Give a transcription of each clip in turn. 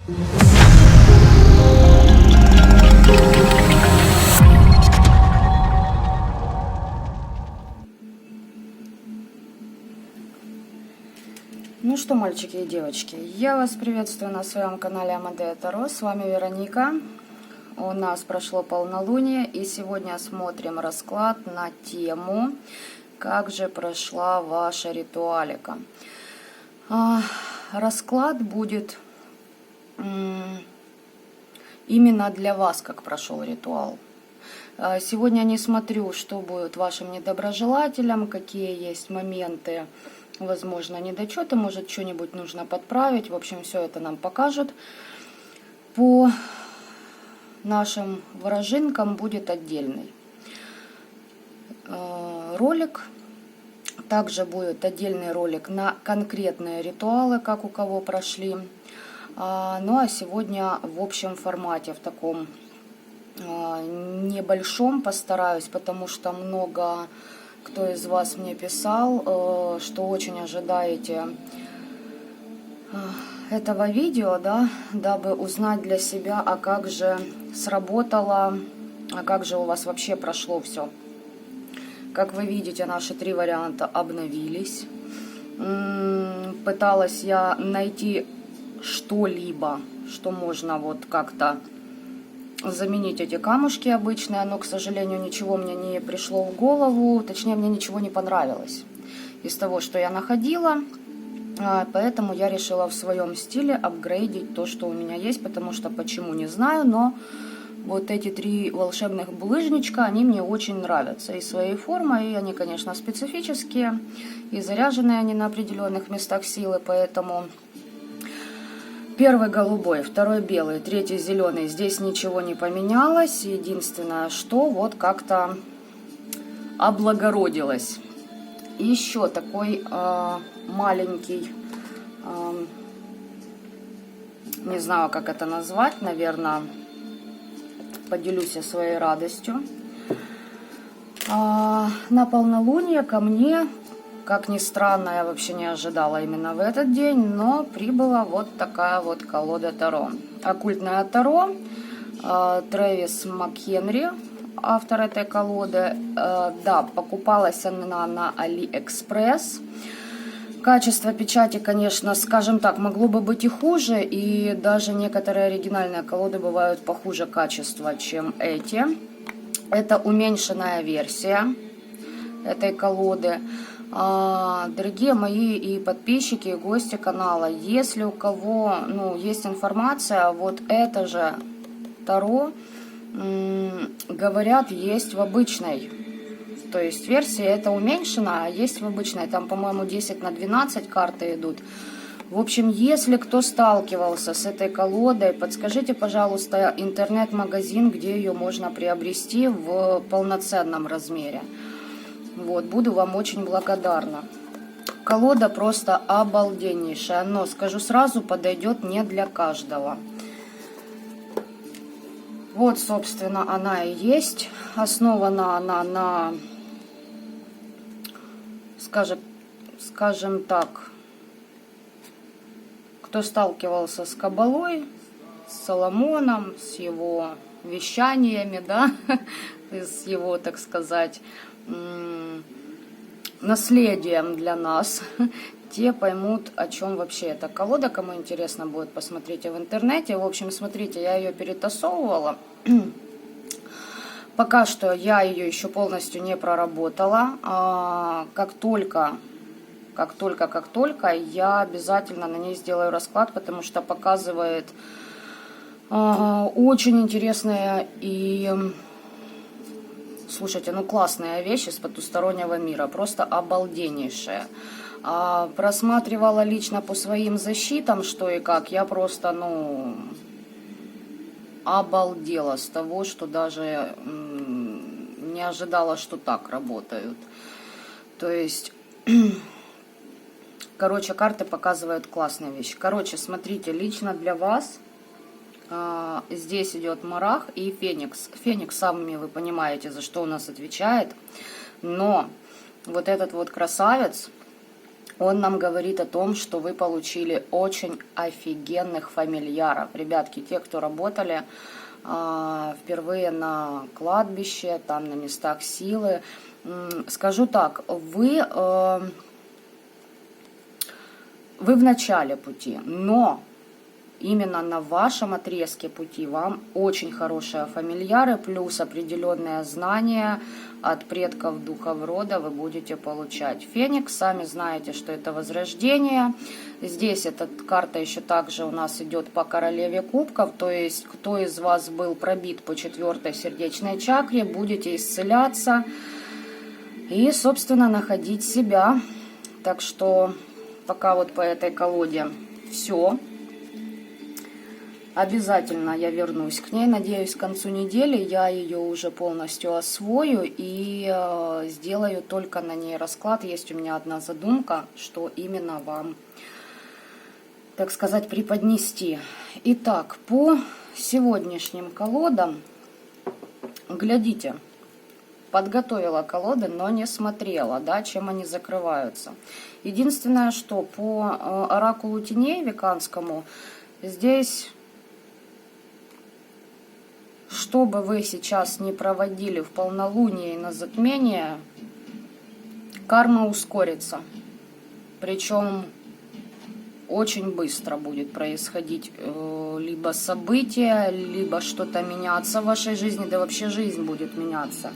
Ну что, мальчики и девочки, я вас приветствую на своем канале Амадея Таро. С вами Вероника. У нас прошло полнолуние, и сегодня смотрим расклад на тему «Как же прошла ваша ритуалика?». Расклад будет именно для вас, как прошел ритуал. Сегодня не смотрю, что будет вашим недоброжелателям, какие есть моменты, возможно, недочеты, может, что-нибудь нужно подправить. В общем, все это нам покажут. По нашим вражинкам будет отдельный ролик. Также будет отдельный ролик на конкретные ритуалы, как у кого прошли. Ну а сегодня в общем формате, в таком небольшом постараюсь, потому что много кто из вас мне писал, что очень ожидаете этого видео, да, дабы узнать для себя, а как же сработало, а как же у вас вообще прошло все. Как вы видите, наши 3 варианта обновились. Пыталась я найти что-либо, что можно вот как-то заменить эти камушки обычные, но, к сожалению, ничего мне не пришло в голову, точнее, мне ничего не понравилось из того, что я находила, поэтому я решила в своем стиле апгрейдить то, что у меня есть, потому что, почему, не знаю, но вот эти 3 волшебных булыжничка, они мне очень нравятся и своей формой, и они, конечно, специфические, и заряженные они на определенных местах силы, поэтому... Первый голубой, второй белый, третий зеленый. Здесь ничего не поменялось. Единственное, что вот как-то облагородилось. Еще такой маленький, не знаю, как это назвать, наверное, поделюсь я своей радостью. На полнолуние ко мне... Как ни странно, я вообще не ожидала именно в этот день, но прибыла вот такая вот колода Таро. Оккультное Таро, Трэвис МакХенри, автор этой колоды. Да, покупалась она на AliExpress. Качество печати, конечно, скажем так, могло бы быть и хуже, и даже некоторые оригинальные колоды бывают похуже качества, чем эти. Это уменьшенная версия этой колоды. Дорогие мои и подписчики, и гости канала, если у кого есть информация, вот это же Таро, говорят, есть в обычной. То есть версия это уменьшена, а есть в обычной. Там, по-моему, 10×12 карты идут. В общем, если кто сталкивался с этой колодой, подскажите, пожалуйста, интернет-магазин, где ее можно приобрести в полноценном размере. Вот, буду вам очень благодарна. Колода просто обалденнейшая, но, скажу сразу, подойдет не для каждого. Вот, собственно, она и есть. Основана она на, скажем так, кто сталкивался с Кабалой, с Соломоном, с его вещаниями, да, с его, так сказать, наследием для нас, те поймут, о чем вообще эта колода. Кому интересно будет, посмотрите в интернете. В общем, смотрите, я ее перетасовывала. Пока что я ее еще полностью не проработала. Как только я обязательно на ней сделаю расклад, потому что показывает очень интересные и... Слушайте, классная вещь из потустороннего мира, просто обалденнейшая. Просматривала лично по своим защитам, что и как, я просто, обалдела с того, что даже не ожидала, что так работают. То есть, короче, карты показывают классные вещи. Короче, смотрите, лично для вас... Здесь идет Марах и Феникс. Феникс, сами вы понимаете, за что у нас отвечает. Но вот этот вот красавец, он нам говорит о том, что вы получили очень офигенных фамильяров. Ребятки, те, кто работали впервые на кладбище, там на местах силы, скажу так, вы в начале пути, но именно на вашем отрезке пути вам очень хорошие фамильяры, плюс определенные знания от предков духов рода вы будете получать. Феникс, сами знаете, что это возрождение. Здесь эта карта еще также у нас идет по королеве кубков, то есть кто из вас был пробит по 4-й сердечной чакре, будете исцеляться и, собственно, находить себя. Так что пока вот по этой колоде все. Обязательно я вернусь к ней. Надеюсь, к концу недели я ее уже полностью освою и сделаю только на ней расклад. Есть у меня одна задумка, что именно вам, так сказать, преподнести. Итак, по сегодняшним колодам, глядите, подготовила колоды, но не смотрела, да, чем они закрываются. Единственное, что по оракулу теней веканскому, здесь, что бы вы сейчас не проводили в полнолуние и на затмение, карма ускорится. Причем очень быстро будет происходить либо события, либо что-то меняться в вашей жизни, да вообще жизнь будет меняться.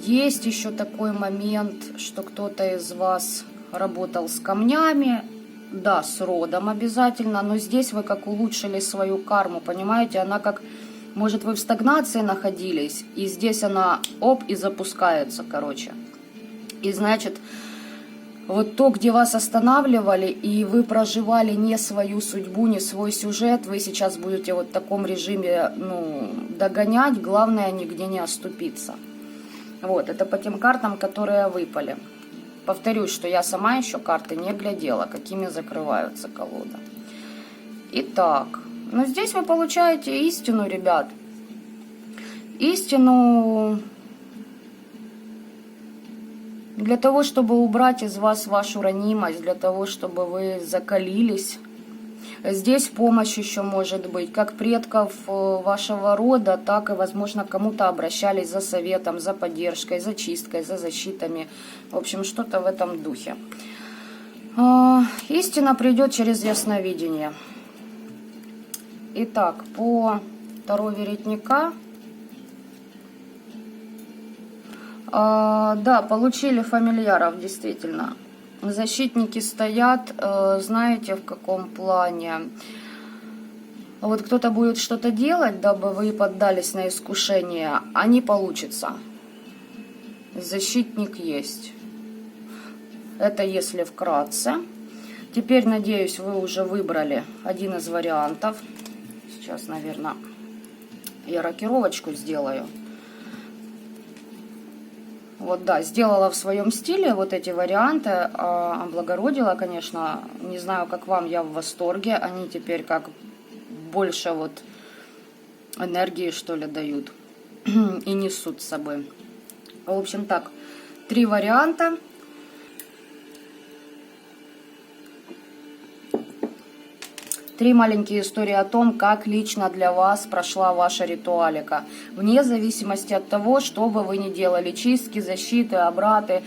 Есть еще такой момент, что кто-то из вас работал с камнями, да, с родом обязательно, но здесь вы как улучшили свою карму, понимаете, она как, может, вы в стагнации находились, и здесь она, оп, и запускается, короче. И значит, вот то, где вас останавливали, и вы проживали не свою судьбу, не свой сюжет, вы сейчас будете вот в таком режиме, ну, догонять, главное, нигде не оступиться. Вот, это по тем картам, которые выпали. Повторюсь, что я сама еще карты не глядела, какими закрываются колоды. Итак, ну здесь вы получаете истину, ребят. Истину для того, чтобы убрать из вас вашу ранимость, для того, чтобы вы закалились. Здесь помощь еще может быть, как предков вашего рода, так и, возможно, кому-то обращались за советом, за поддержкой, за чисткой, за защитами. В общем, что-то в этом духе. Истина придет через ясновидение. Итак, по Таро Веретника. Да, получили фамильяров, действительно. Защитники стоят, знаете, в каком плане. Вот кто-то будет что-то делать, дабы вы поддались на искушение, а не получится. Защитник есть. Это если вкратце. Теперь, надеюсь, вы уже выбрали один из вариантов. Сейчас, наверное, я рокировочку сделаю. Вот, да, сделала в своем стиле вот эти варианты, облагородила, конечно, не знаю, как вам, я в восторге, они теперь как больше вот энергии, что ли, дают и несут с собой. В общем, так, 3 варианта. Три маленькие истории о том, как лично для вас прошла ваша ритуалика. Вне зависимости от того, что бы вы ни делали. Чистки, защиты, обраты,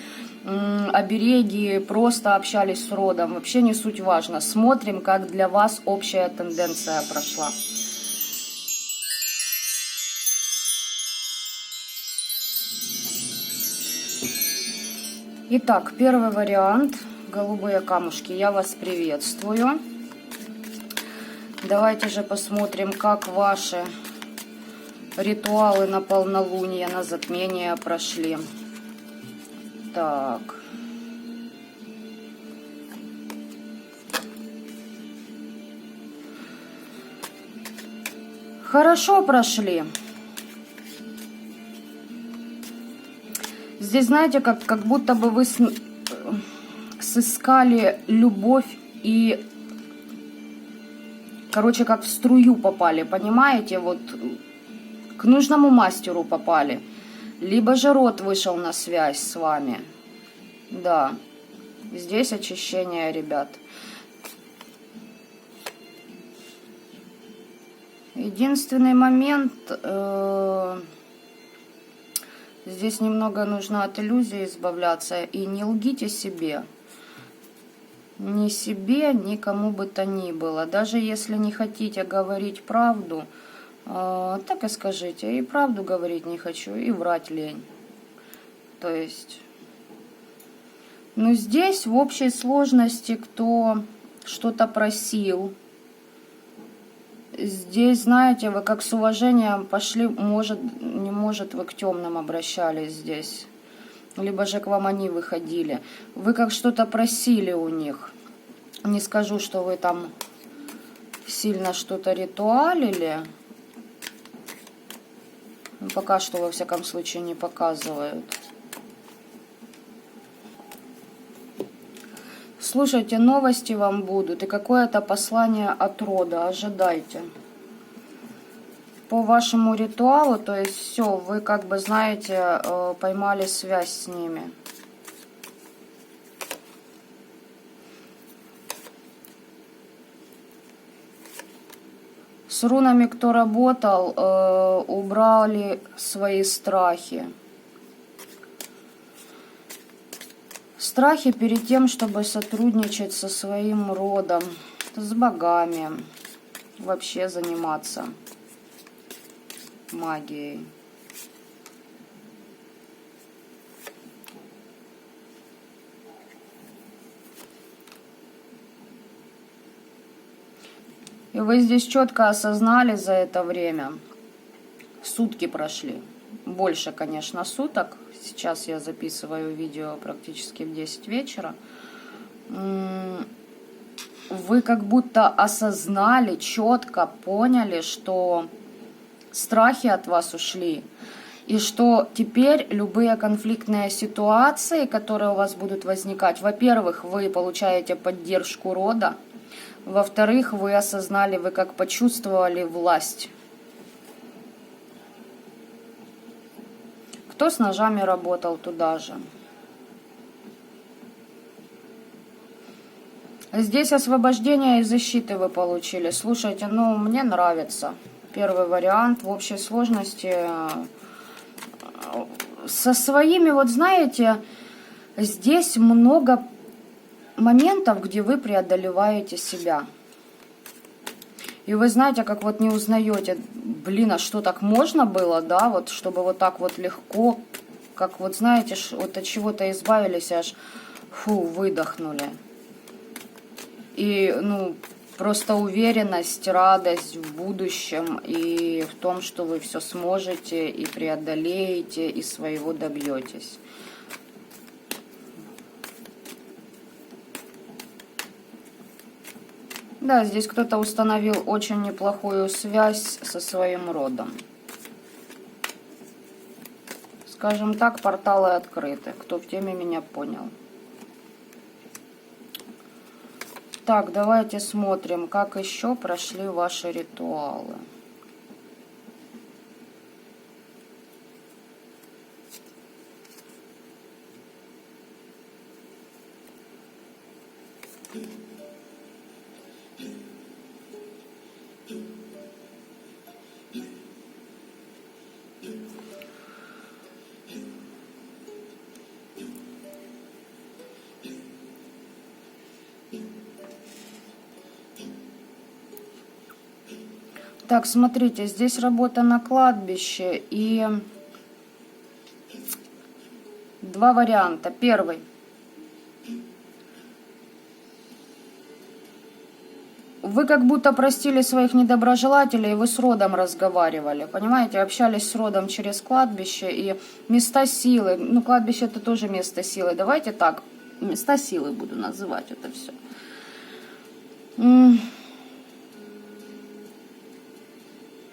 обереги, просто общались с родом. Вообще не суть важно. Смотрим, как для вас общая тенденция прошла. Итак, первый вариант. Голубые камушки. Я вас приветствую. Давайте же посмотрим, как ваши ритуалы на полнолуние, на затмение прошли. Так. Хорошо прошли. Здесь, знаете, как будто бы вы сыскали любовь и... Короче, как в струю попали, понимаете? Вот к нужному мастеру попали. Либо же род вышел на связь с вами. Да. Здесь очищение, ребят. Единственный момент, здесь немного нужно от иллюзии избавляться. И не лгите себе. Ни себе, ни кому бы то ни было. Даже если не хотите говорить правду, так и скажите. И правду говорить не хочу, и врать лень. То есть... Но здесь в общей сложности, кто что-то просил, здесь, знаете, вы как с уважением пошли, может, не может, вы к темным обращались здесь. Либо же к вам они выходили. Вы как что-то просили у них. Не скажу, что вы там сильно что-то ритуалили. Пока что, во всяком случае, не показывают. Слушайте, новости вам будут, и какое-то послание от рода, ожидайте. По вашему ритуалу, то есть все, вы как бы, знаете, поймали связь с ними. С рунами, кто работал, убрали свои страхи. Страхи перед тем, чтобы сотрудничать со своим родом, с богами, вообще заниматься магией. И вы здесь четко осознали за это время, сутки прошли, больше, конечно, суток. Сейчас я записываю видео практически в 10 вечера. Вы как будто осознали, четко поняли, что страхи от вас ушли. И что теперь любые конфликтные ситуации, которые у вас будут возникать, во-первых, вы получаете поддержку рода. Во-вторых, вы осознали, вы как почувствовали власть. Кто с ножами работал, туда же. Здесь освобождение и защиты вы получили. Слушайте, ну, мне нравится первый вариант. В общей сложности со своими, вот знаете, здесь много моментов, где вы преодолеваете себя. И вы знаете, как вот не узнаете, блин, а что, так можно было, да, вот, чтобы вот так вот легко, как вот, знаете, вот от чего-то избавились, аж, фу, выдохнули. И, ну, просто уверенность, радость в будущем и в том, что вы все сможете и преодолеете, и своего добьетесь. Да, здесь кто-то установил очень неплохую связь со своим родом. Скажем так, порталы открыты. Кто в теме, меня понял. Так, давайте смотрим, как еще прошли ваши ритуалы. Так, смотрите, здесь работа на кладбище и два варианта. Первый. Вы как будто простили своих недоброжелателей, и вы с родом разговаривали, понимаете, общались с родом через кладбище и места силы. Ну, кладбище это тоже место силы. Давайте так, места силы буду называть это все.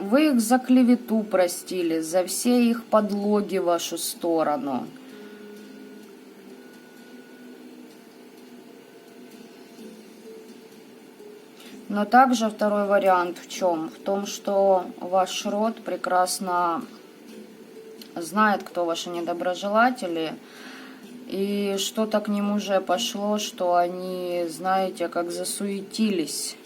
Вы их за клевету простили, за все их подлоги в вашу сторону. Но также второй вариант в чем? В том, что ваш род прекрасно знает, кто ваши недоброжелатели, И что-то к ним уже пошло, что они, знаете, как засуетились.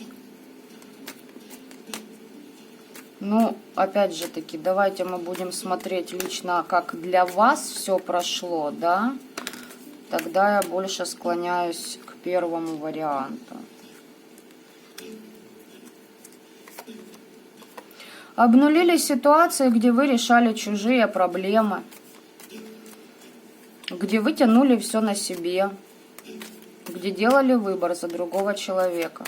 Ну, опять же таки, давайте мы будем смотреть лично, как для вас все прошло, да? Тогда я больше склоняюсь к первому варианту. Обнулили ситуации, где вы решали чужие проблемы, где вы тянули все на себе, где делали выбор за другого человека.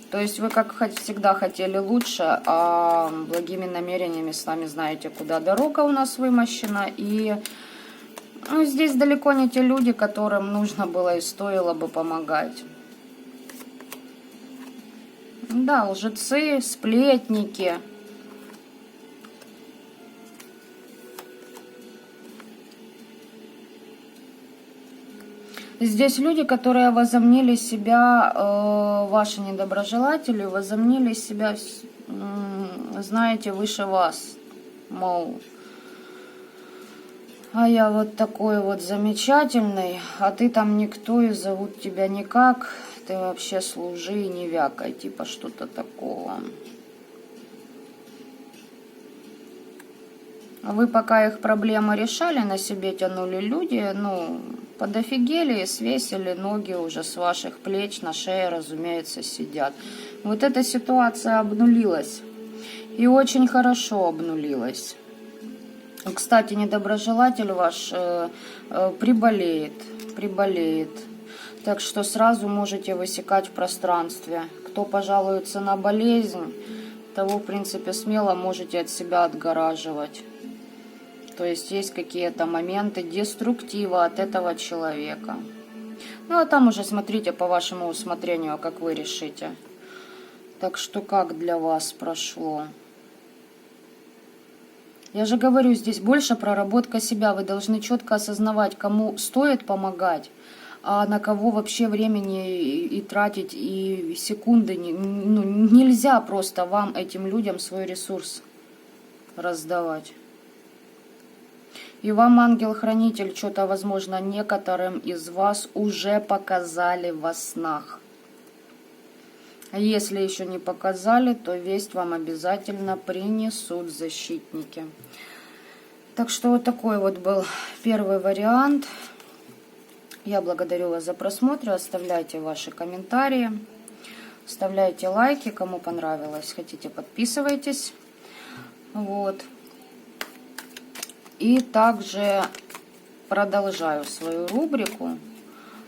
То есть вы, как всегда, хотели лучше, а благими намерениями сами знаете, куда дорога у нас вымощена. И ну, здесь далеко не те люди, которым нужно было и стоило бы помогать. Да, лжецы, сплетники. Здесь люди, которые возомнили себя, ваши недоброжелатели, возомнили себя, знаете, выше вас. Мол, а я вот такой вот замечательный, а ты там никто и зовут тебя никак, ты вообще служи и не вякай, типа что-то такого. Вы пока их проблемы решали, на себе тянули люди, ну, подофигели и свесили ноги уже с ваших плеч, на шее, разумеется, сидят. Вот эта ситуация обнулилась. И очень хорошо обнулилась. Кстати, недоброжелатель ваш приболеет. Так что сразу можете высекать в пространстве. Кто пожалуется на болезнь, того, в принципе, смело можете от себя отгораживать. То есть есть какие-то моменты деструктива от этого человека. Ну, а там уже смотрите по вашему усмотрению, как вы решите. Так что как для вас прошло? Я же говорю, здесь больше проработка себя. Вы должны четко осознавать, кому стоит помогать, а на кого вообще времени и тратить, и секунды. Ну, нельзя просто вам, этим людям, свой ресурс раздавать. И вам ангел-хранитель что-то, возможно, некоторым из вас уже показали во снах. А если еще не показали, то весть вам обязательно принесут защитники. Так что вот такой вот был первый вариант. Я благодарю вас за просмотр. Оставляйте ваши комментарии. Оставляйте лайки, кому понравилось. Хотите, подписывайтесь. Вот. И также продолжаю свою рубрику.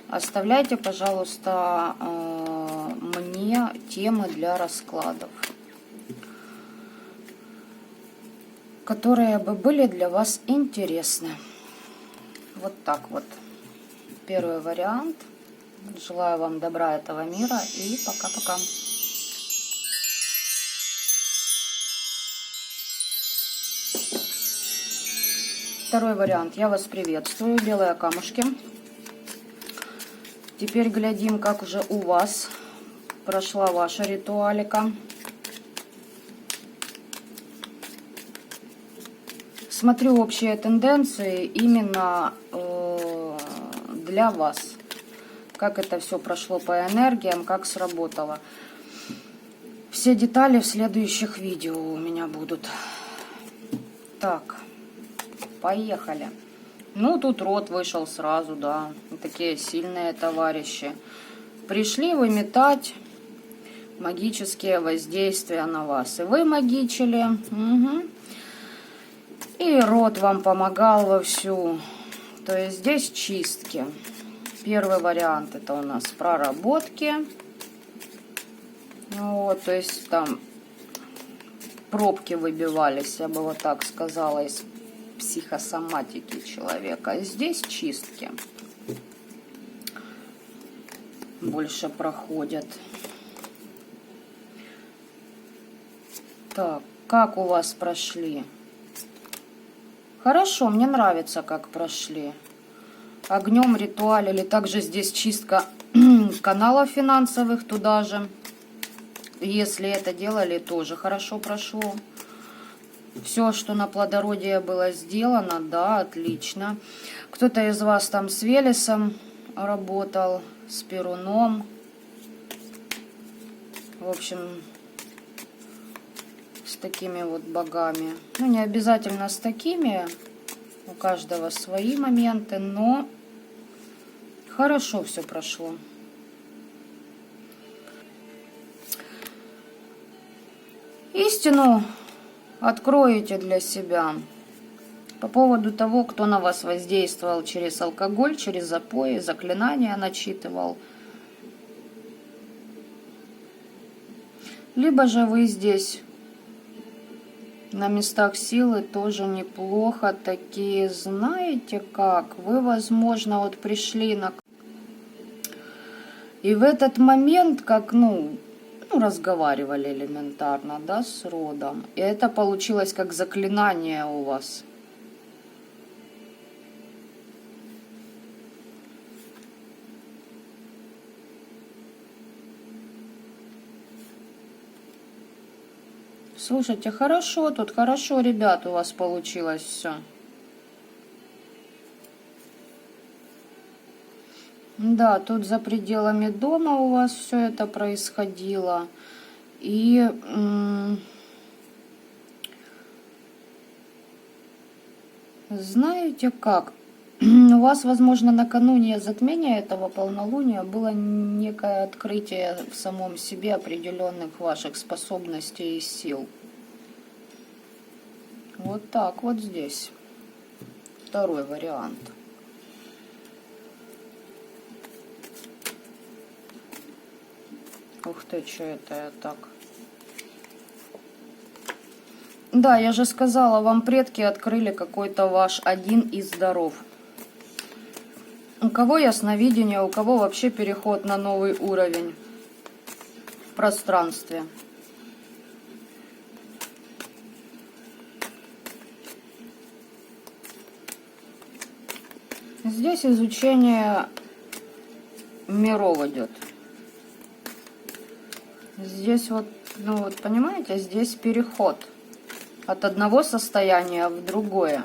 Оставляйте, пожалуйста, мне темы для раскладов, которые бы были для вас интересны. Вот так вот. Первый вариант. Желаю вам добра этого мира и пока-пока. Второй вариант. Я вас приветствую. Белые камушки. Теперь глядим, как уже у вас прошла ваша ритуалика. Смотрю общие тенденции именно для вас. Как это все прошло по энергиям, как сработало. Все детали в следующих видео у меня будут. Так. Поехали. Ну, тут род вышел сразу, да. Такие сильные товарищи. Пришли выметать магические воздействия на вас. И вы магичили. Угу. И род вам помогал вовсю. То есть здесь чистки. Первый вариант это у нас проработки. Вот, то есть там пробки выбивались, я бы вот так сказала, из психосоматики человека. Здесь чистки больше проходят. Так, как у вас прошли? Хорошо, мне нравится, как прошли. Огнем ритуалили. Также здесь чистка каналов финансовых туда же. Если это делали, тоже хорошо прошло. Все, что на плодородие было сделано, да, отлично. Кто-то из вас там с Велесом работал, с Перуном. В общем, с такими вот богами. Ну, не обязательно с такими. У каждого свои моменты, но хорошо все прошло. Истину откроете для себя по поводу того, кто на вас воздействовал через алкоголь, через запои, заклинания начитывал. Либо же вы здесь на местах силы тоже неплохо такие, знаете как, вы, возможно, вот пришли на... И в этот момент, как, разговаривали элементарно, да, с родом. И это получилось как заклинание у вас. Слушайте, хорошо, тут хорошо, ребят, у вас получилось все. Да, тут за пределами дома у вас все это происходило. И знаете как? У вас, возможно, накануне затмения этого полнолуния было некое открытие в самом себе определенных ваших способностей и сил. Вот так вот здесь. Второй вариант. Ух ты, что это я так? Да, я же сказала, вам предки открыли какой-то ваш один из даров. У кого ясновидение, у кого вообще переход на новый уровень в пространстве. Здесь изучение миров идет. Здесь вот, понимаете, здесь переход от одного состояния в другое.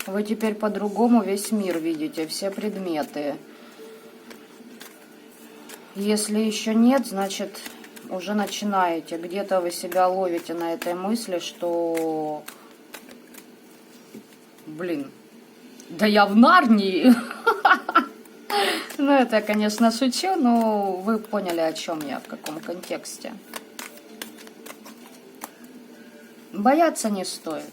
Вы теперь по-другому весь мир видите, все предметы. Если еще нет, значит, уже начинаете. Где-то вы себя ловите на этой мысли, что... Блин, да я в Нарнии! Ну, это я, конечно, шучу, но вы поняли, о чем я, в каком контексте. Бояться не стоит.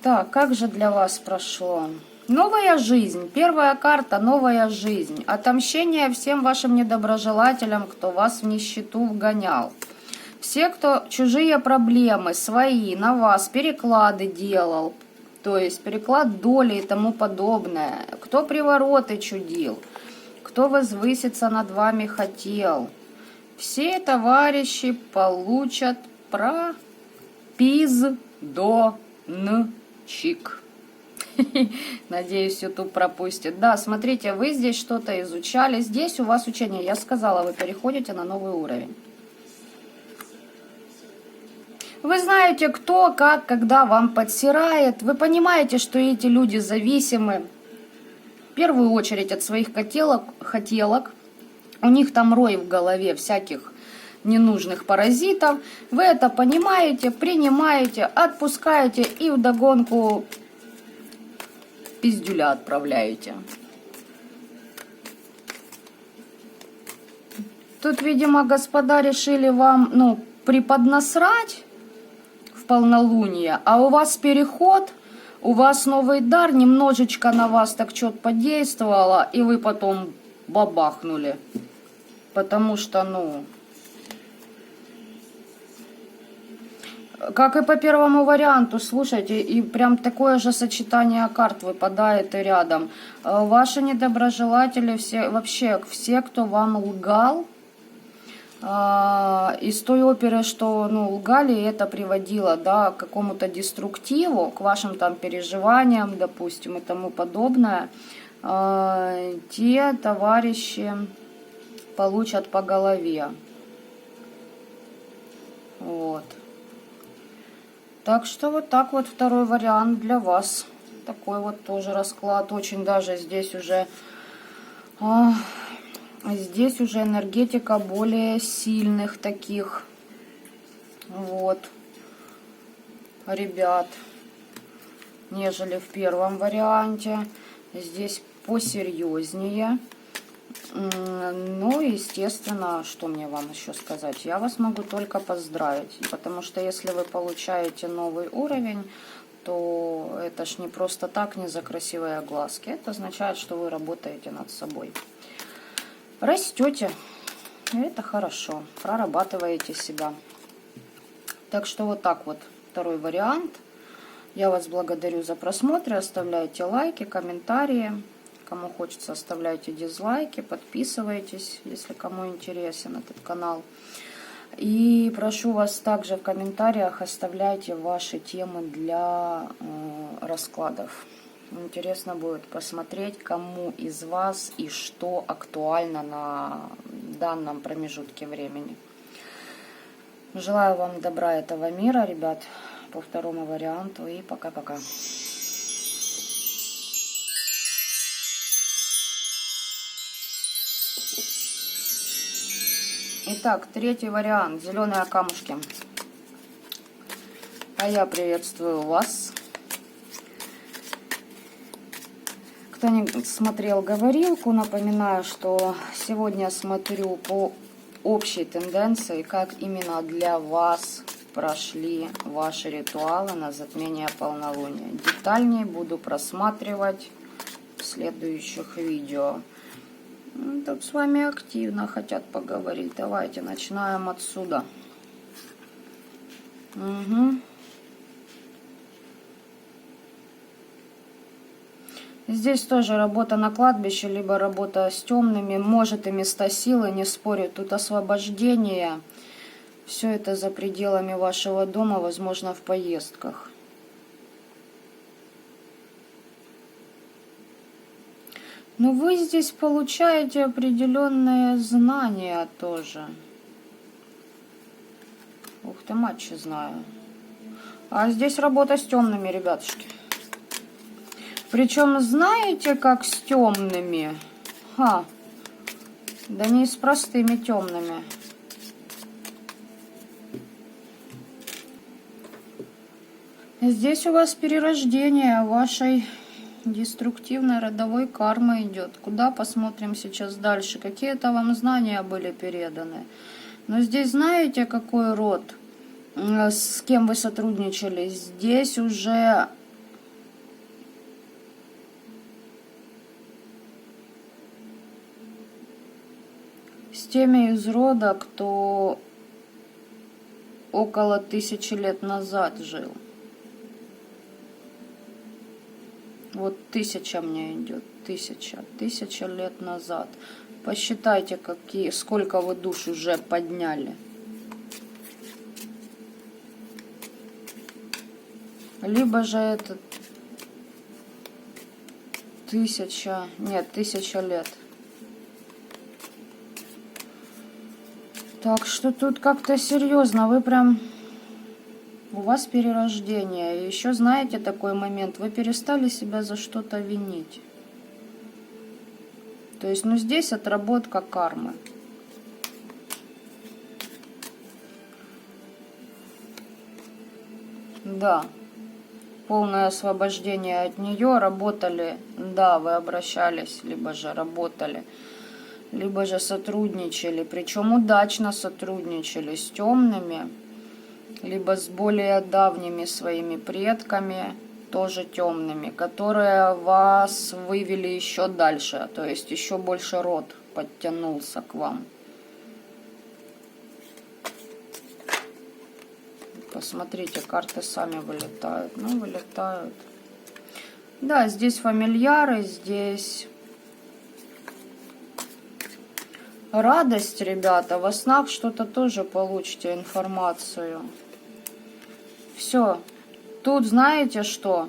Так, как же для вас прошло? Новая жизнь. Первая карта — новая жизнь. Отомщение всем вашим недоброжелателям, кто вас в нищету вгонял. Все, кто чужие проблемы, свои, на вас переклады делал. То есть переклад доли и тому подобное. Кто привороты чудил. Кто возвыситься над вами хотел. Все товарищи получат пропиздончик. Надеюсь, YouTube пропустит. Да, смотрите, вы здесь что-то изучали. Здесь у вас учение. Я сказала, вы переходите на новый уровень. Вы знаете, кто, как, когда вам подсирает. Вы понимаете, что эти люди зависимы. В первую очередь от своих хотелок. У них там рой в голове всяких ненужных паразитов. Вы это понимаете, принимаете, отпускаете и вдогонку пиздюля отправляете. Тут, видимо, господа решили вам, преподнасрать в полнолуние, а у вас переход, у вас новый дар, немножечко на вас так что-то подействовало, и вы потом бабахнули. Потому что, как и по первому варианту, слушайте, и прям такое же сочетание карт выпадает и рядом. Ваши недоброжелатели, все, кто вам лгал, из той оперы, что лгали, это приводило, да, к какому-то деструктиву, к вашим там переживаниям, допустим, и тому подобное, те товарищи получат по голове. Вот. Так что вот так вот второй вариант для вас. Такой вот тоже расклад. Очень даже здесь уже энергетика более сильных таких вот ребят, нежели в первом варианте. Здесь посерьезнее. Ну, естественно, что мне вам еще сказать? Я вас могу только поздравить, потому что если вы получаете новый уровень, то это ж не просто так, не за красивые глазки. Это означает, что вы работаете над собой. Растете. Это хорошо. Прорабатываете себя. Так что вот так вот второй вариант. Я вас благодарю за просмотр. Оставляйте лайки, комментарии. Кому хочется, оставляйте дизлайки, подписывайтесь, если кому интересен этот канал. И прошу вас также в комментариях оставляйте ваши темы для раскладов. Интересно будет посмотреть, кому из вас и что актуально на данном промежутке времени. Желаю вам добра этого мира, ребят, по второму варианту. И пока-пока. Итак, третий вариант. Зеленые камушки. А я приветствую вас. Кто не смотрел говорилку, напоминаю, что сегодня смотрю по общей тенденции, как именно для вас прошли ваши ритуалы на затмение полнолуния. Детальнее буду просматривать в следующих видео. Тут с вами активно хотят поговорить. Давайте начинаем отсюда. Угу. Здесь тоже работа на кладбище, либо работа с темными. Может и места силы, не спорю. Тут освобождение. Все это за пределами вашего дома, возможно, в поездках. Но вы здесь получаете определенные знания тоже. Ух ты, мать, знаю. А здесь работа с темными, ребятушки. Причем знаете, как с темными? Да не с простыми темными. Здесь у вас перерождение вашей деструктивной родовой кармы идет. Куда посмотрим сейчас дальше? Какие-то вам знания были переданы. Но здесь знаете, какой род, с кем вы сотрудничали? Здесь уже с теми из рода, кто около 1000 лет назад жил. Вот 1000 мне идет, 1000 лет назад. Посчитайте, сколько вы душ уже подняли. Либо же это 1000 лет. Так что тут как-то серьезно, вы прям... У вас перерождение. И еще знаете такой момент, вы перестали себя за что-то винить. То есть, здесь отработка кармы. Да. Полное освобождение от нее. Работали, да, вы обращались, либо же работали, либо же сотрудничали. Причем удачно сотрудничали с темными. Либо с более давними своими предками, тоже темными, которые вас вывели еще дальше, то есть еще больше род подтянулся к вам. Посмотрите, карты сами вылетают. Вылетают. Да, здесь фамильяры, здесь радость, ребята. Во снах что-то тоже получите, информацию. Все. Тут знаете что?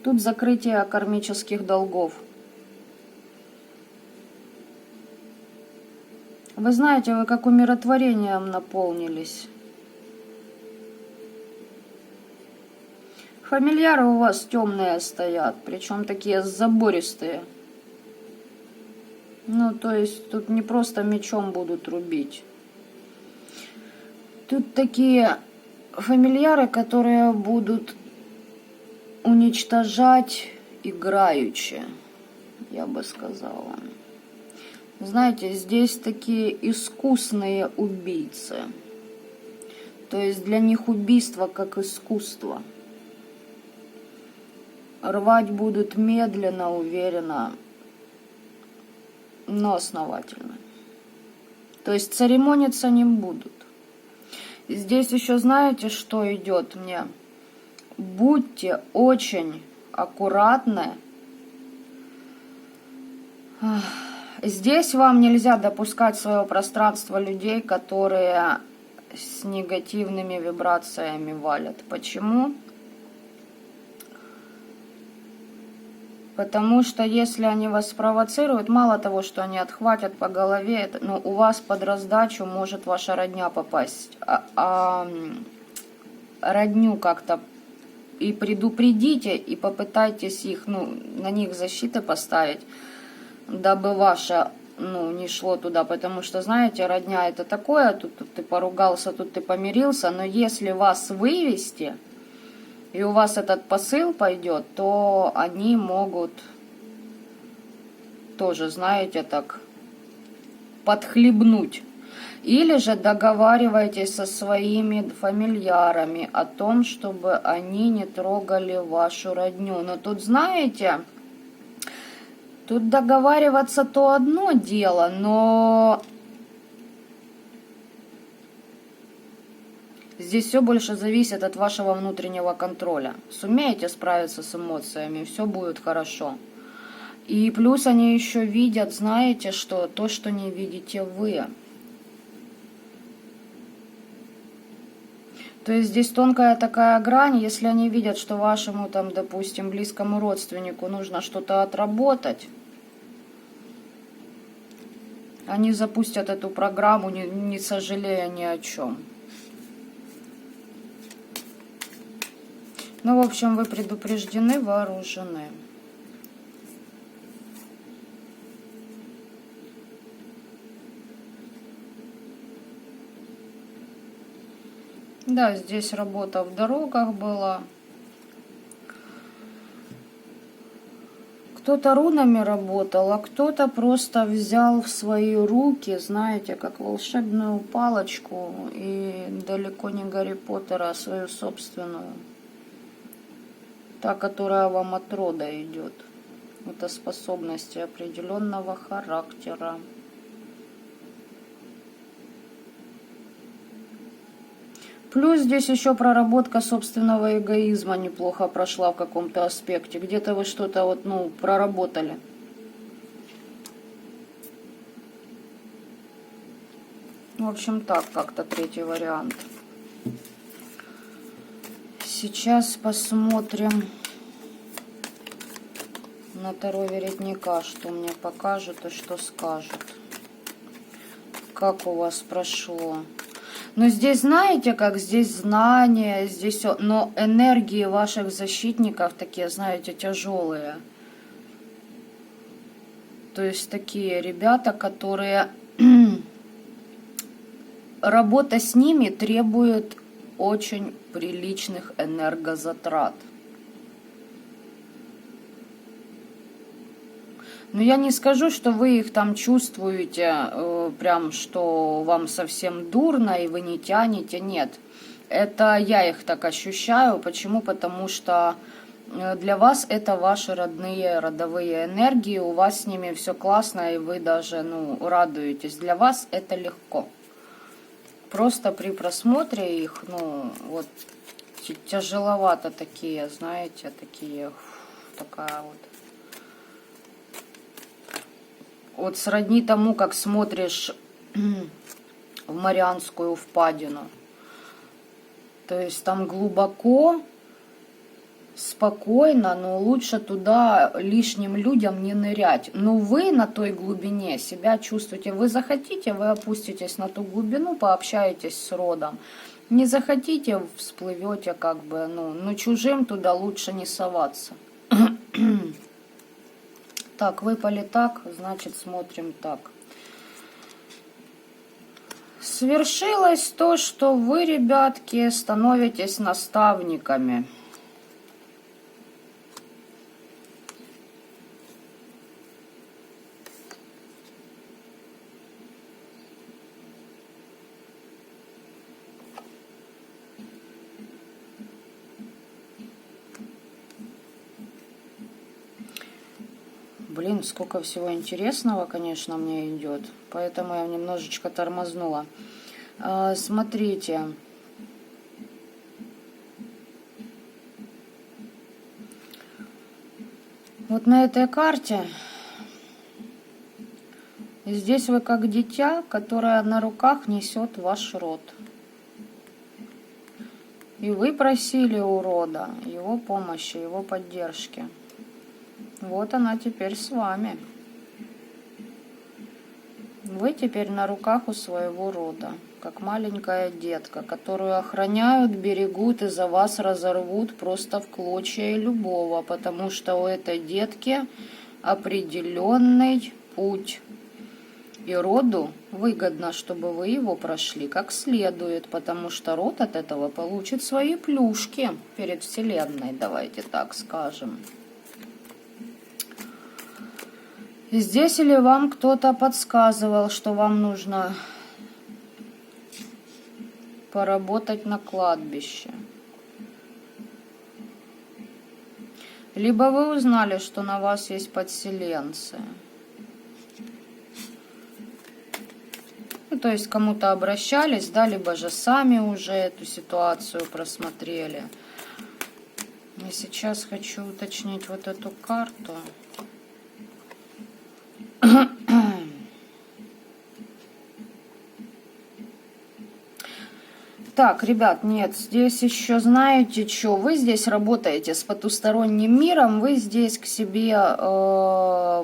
Тут закрытие кармических долгов. Вы знаете, вы как умиротворением наполнились. Фамильяры у вас темные стоят, причем такие забористые. Ну, то есть тут не просто мечом будут рубить. Тут такие фамильяры, которые будут уничтожать играючи, я бы сказала. Знаете, здесь такие искусные убийцы. То есть для них убийство как искусство. Рвать будут медленно, уверенно, но основательно. То есть церемониться не будут. И здесь еще знаете, что идет мне? Будьте очень аккуратны. Здесь вам нельзя допускать в свое пространство людей, которые с негативными вибрациями валят. Почему? Потому что если они вас спровоцируют, мало того, что они отхватят по голове, но у вас под раздачу может ваша родня попасть. Родню как-то и предупредите, и попытайтесь их, на них защиты поставить, дабы ваше, не шло туда. Потому что, знаете, родня это такое, тут ты поругался, тут ты помирился, но если вас вывести, и у вас этот посыл пойдет, то они могут тоже, знаете, так подхлебнуть. Или же договаривайтесь со своими фамильярами о том, чтобы они не трогали вашу родню. Но тут, знаете, тут договариваться то одно дело, но здесь все больше зависит от вашего внутреннего контроля. Сумеете справиться с эмоциями, все будет хорошо. И плюс они еще видят, знаете, что то, что не видите вы. То есть здесь тонкая такая грань, если они видят, что вашему, там, допустим, близкому родственнику нужно что-то отработать, они запустят эту программу, не сожалея ни о чем. Ну, в общем, вы предупреждены, вооружены. Да, здесь работа в дорогах была. Кто-то рунами работал, а кто-то просто взял в свои руки, знаете, как волшебную палочку, и далеко не Гарри Поттера, а свою собственную. Та, которая вам от рода идет. Это способности определенного характера. Плюс здесь еще проработка собственного эгоизма неплохо прошла в каком-то аспекте. Где-то вы что-то проработали. В общем, так как-то третий вариант. Сейчас посмотрим на Таро Веретника, что мне покажут и что скажут. Как у вас прошло? Но здесь, знаете, как здесь знания, здесь все, но энергии ваших защитников такие, знаете, тяжелые. То есть такие ребята, которые... Работа с ними требует очень приличных энергозатрат. Но я не скажу, что вы их там чувствуете, прям, что вам совсем дурно и вы не тянете. Нет, это я их так ощущаю. Почему? Потому что для вас это ваши родные, родовые энергии, у вас с ними все классно, и вы даже, радуетесь. Для вас это легко. Просто при просмотре их, тяжеловато такие, знаете, такая вот. Вот сродни тому, как смотришь в Марианскую впадину. То есть там глубоко, спокойно, но лучше туда лишним людям не нырять. Но вы на той глубине себя чувствуете. Вы захотите, вы опуститесь на ту глубину, пообщаетесь с родом. Не захотите, всплывете как бы, ну чужим туда лучше не соваться. Так, выпали так, значит смотрим так. Свершилось то, что вы, ребятки, становитесь наставниками. Блин, сколько всего интересного, конечно, мне идет. Поэтому я немножечко тормознула. Смотрите. Вот на этой карте здесь вы как дитя, которое на руках несет ваш род. И вы просили у рода его помощи, его поддержки. Вот она теперь с вами. Вы теперь на руках у своего рода, как маленькая детка, которую охраняют, берегут и за вас разорвут просто в клочья и любого, потому что у этой детки определенный путь. И роду выгодно, чтобы вы его прошли как следует, потому что род от этого получит свои плюшки перед Вселенной, давайте так скажем. И здесь или вам кто-то подсказывал, что вам нужно поработать на кладбище. Либо вы узнали, что на вас есть подселенцы. Ну, то есть кому-то обращались, да, либо же сами уже эту ситуацию просмотрели. И сейчас хочу уточнить вот эту карту. Так, ребят, нет, здесь еще знаете что, вы здесь работаете с потусторонним миром, вы здесь к себе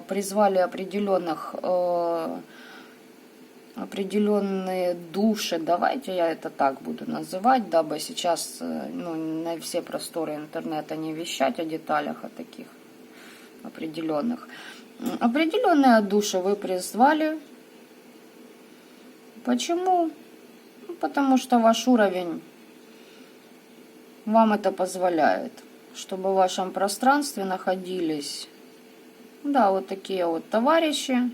призвали определенные души, давайте я это так буду называть, дабы сейчас на все просторы интернета не вещать о деталях, о таких определенных. Определенные души вы призвали. Почему? Потому что ваш уровень вам это позволяет, чтобы в вашем пространстве находились, да, вот такие вот товарищи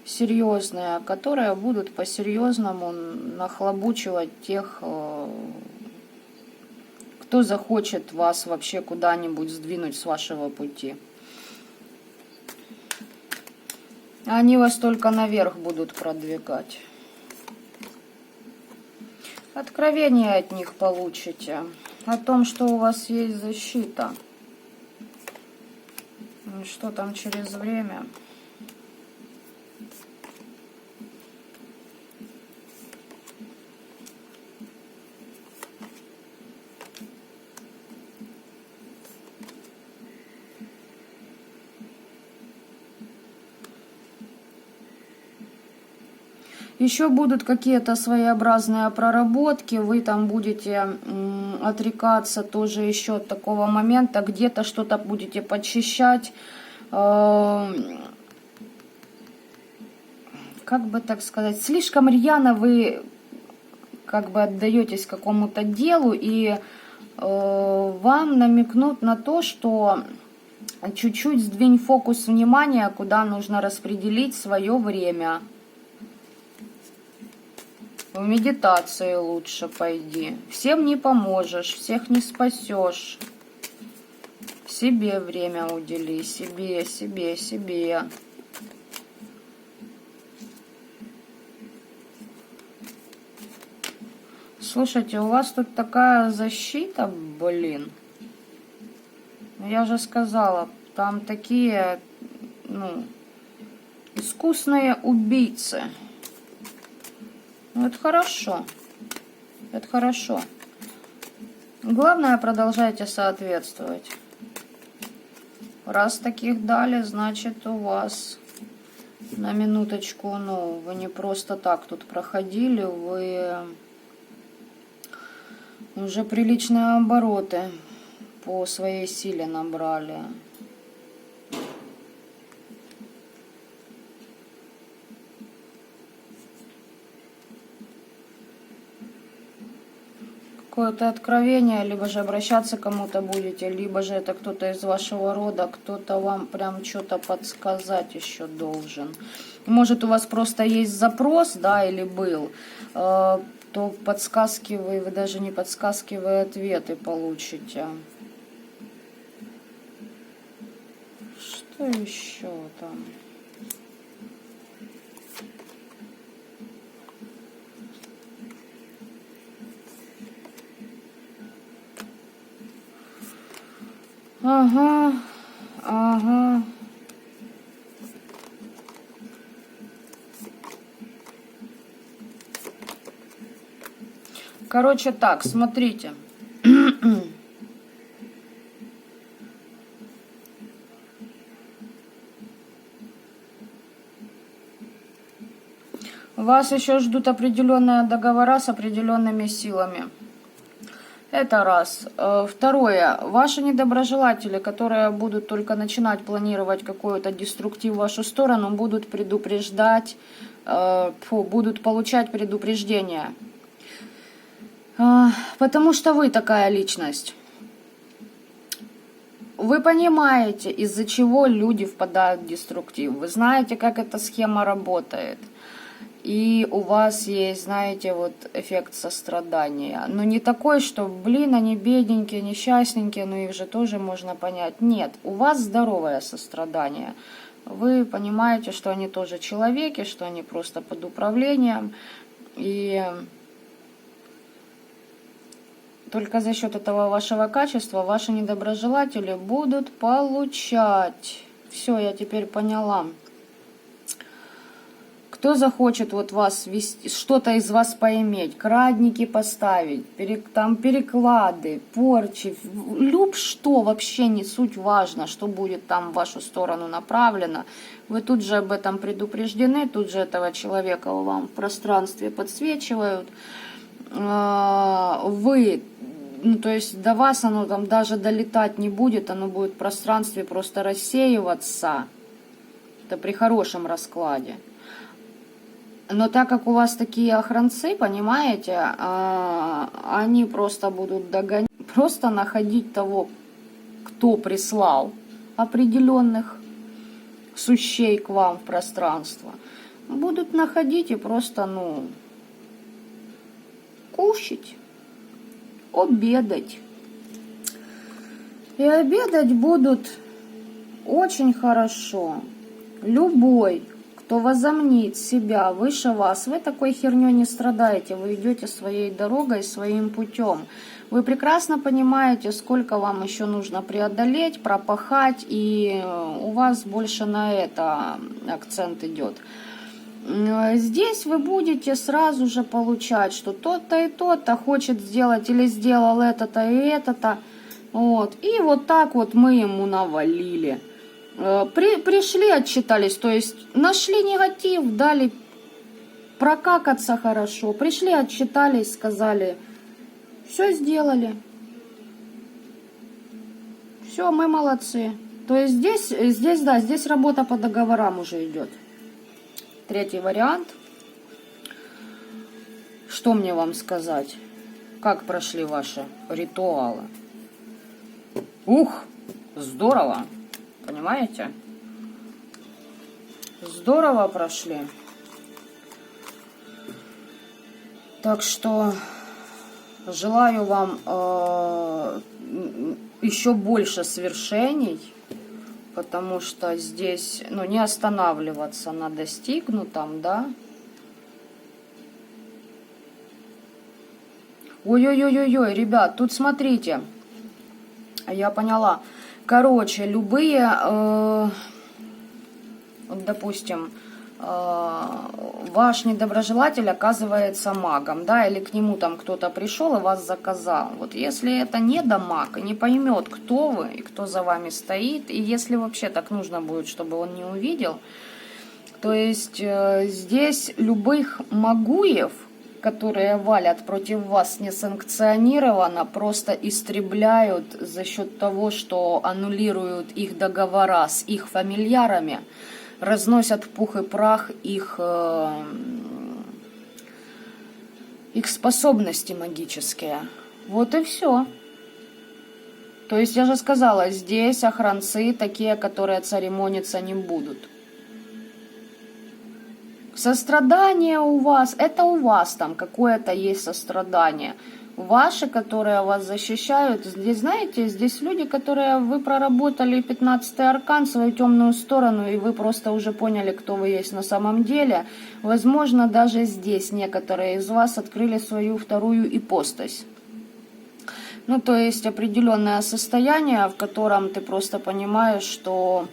серьезные, которые будут по-серьезному нахлобучивать тех, кто захочет вас вообще куда-нибудь сдвинуть с вашего пути. Они вас только наверх будут продвигать. Откровение от них получите о том, что у вас есть защита. И что там через время. Еще будут какие-то своеобразные проработки, вы там будете отрекаться тоже еще от такого момента, где-то что-то будете подчищать, как бы так сказать, слишком рьяно вы как бы отдаетесь какому-то делу, и вам намекнут на то, что чуть-чуть сдвинь фокус внимания, куда нужно распределить свое время. В медитации лучше пойди. Всем не поможешь, всех не спасешь. Себе время удели, себе. Слушайте, у вас тут такая защита, блин. Я же сказала, там такие, искусные убийцы. Ну, это хорошо. Это хорошо. Главное, продолжайте соответствовать. Раз таких дали, значит, у вас на минуточку, вы не просто так тут проходили, вы Уже приличные обороты по своей силе набрали. Какое-то откровение, либо же обращаться к кому-то будете, либо же это кто-то из вашего рода, кто-то вам прям что-то подсказать еще должен. Может, у вас просто есть запрос, да, или был, то подсказки вы даже не подсказки, вы ответы получите. Что еще там? Ага, ага. Короче, так, смотрите. Вас еще ждут определенные договора с определенными силами. Это раз. Второе. Ваши недоброжелатели, которые будут только начинать планировать какой-то деструктив в вашу сторону, будут предупреждать, будут получать предупреждения. Потому что вы такая личность. Вы понимаете, из-за чего люди впадают в деструктив. Вы знаете, как эта схема работает. И у вас есть, знаете, вот эффект сострадания. Но не такой, что, блин, они бедненькие, несчастненькие, но их же тоже можно понять. Нет, у вас здоровое сострадание. Вы понимаете, что они тоже человеки, что они просто под управлением. И только за счет этого вашего качества ваши недоброжелатели будут получать. Все, я теперь поняла. Кто захочет вот вас вести, что-то из вас поиметь, крадники поставить, там переклады, порчи, что вообще не суть важно, что будет там в вашу сторону направлено. Вы тут же об этом предупреждены, тут же этого человека вам в пространстве подсвечивают. Вы, то есть до вас оно там даже долетать не будет, оно будет в пространстве просто рассеиваться. Это при хорошем раскладе. Но так как у вас такие охранцы, понимаете, они просто будут догонять, просто находить того, кто прислал определенных сущей к вам в пространство. Будут находить и просто, кушать, обедать. И обедать будут очень хорошо. Любой, кто возомнит себя выше вас, вы такой херней не страдаете, вы идете своей дорогой, своим путем. Вы прекрасно понимаете, сколько вам еще нужно преодолеть, пропахать, и у вас больше на это акцент идет. Здесь вы будете сразу же получать, что тот-то и тот-то хочет сделать или сделал это-то и это-то. Вот. И вот так вот мы ему навалили. Пришли, отчитались, то есть нашли негатив, дали прокакаться хорошо. Пришли, отчитались, сказали, все сделали. Все, мы молодцы. То есть здесь работа по договорам уже идет. Третий вариант. Что мне вам сказать? Как прошли ваши ритуалы? Ух, здорово! Понимаете? Здорово прошли. Так что желаю вам еще больше свершений, потому что здесь, не останавливаться на достигнутом, да. Ой-ой-ой-ой, ребят, тут смотрите, я поняла. Короче, любые, допустим, ваш недоброжелатель оказывается магом, да, или к нему там кто-то пришел и вас заказал. Вот если это недомаг и не поймет, кто вы и кто за вами стоит, и если вообще так нужно будет, чтобы он не увидел, то есть здесь любых магуев которые валят против вас несанкционированно, просто истребляют за счет того, что аннулируют их договора с их фамильярами, разносят в пух и прах их способности магические. Вот и все. То есть я же сказала, здесь охранцы такие, которые церемониться не будут. Сострадание у вас, это у вас там какое-то есть сострадание. Ваши, которые вас защищают, здесь, знаете, здесь люди, которые вы проработали 15-й аркан, свою темную сторону, и вы просто уже поняли, кто вы есть на самом деле. Возможно, даже здесь некоторые из вас открыли свою вторую ипостась. Ну, то есть определенное состояние, в котором ты просто понимаешь, что...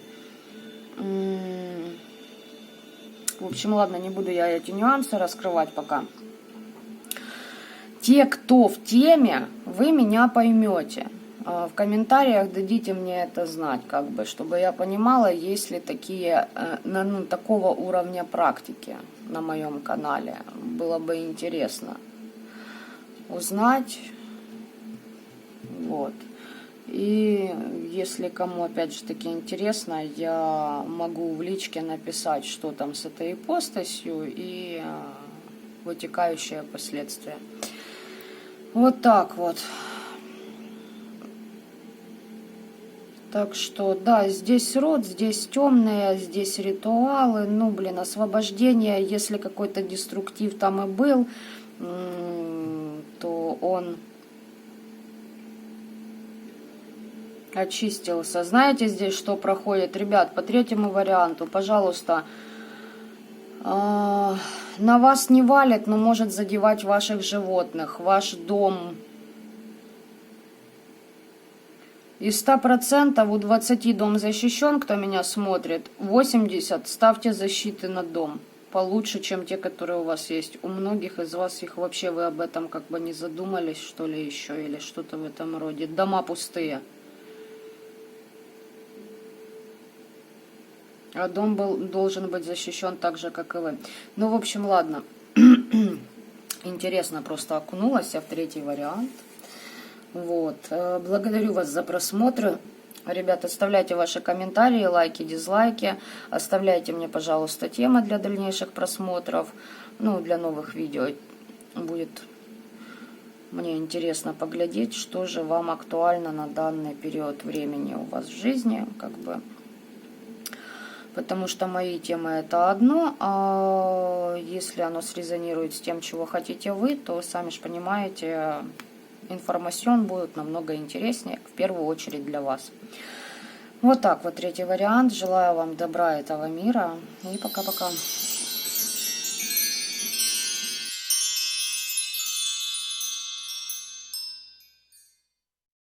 В общем, ладно, не буду я эти нюансы раскрывать пока. Те, кто в теме, вы меня поймете. В комментариях дадите мне это знать, как бы, чтобы я понимала, есть ли такие, ну, такого уровня практики на моем канале. Было бы интересно узнать. Вот. И если кому, опять же таки, интересно, я могу в личке написать, что там с этой ипостасью и вытекающие последствия. Вот так вот. Так что, да, здесь род, здесь темные, здесь ритуалы, ну, блин, освобождение, если какой-то деструктив там и был, то он... очистился. Знаете, здесь что проходит? Ребят, по третьему варианту, пожалуйста, на вас не валит, но может задевать ваших животных, ваш дом. Из 100% у 20 дом защищен, кто меня смотрит, 80 ставьте защиты на дом. Получше, чем те, которые у вас есть. У многих из вас их вообще, вы об этом как бы не задумались, что ли, еще, или что-то в этом роде. Дома пустые. А дом должен быть защищен так же, как и вы. Ну, в общем, ладно. Интересно, просто окунулась я в третий вариант. Вот. Благодарю вас за просмотр. Ребята, оставляйте ваши комментарии, лайки, дизлайки. Оставляйте мне, пожалуйста, темы для дальнейших просмотров. Ну, для новых видео. Будет мне интересно поглядеть, что же вам актуально на данный период времени у вас в жизни, как бы. Потому что мои темы это одно, а если оно срезонирует с тем, чего хотите вы, то, сами же понимаете, информацион будет намного интереснее, в первую очередь для вас. Вот так вот, третий вариант. Желаю вам добра этого мира и пока-пока.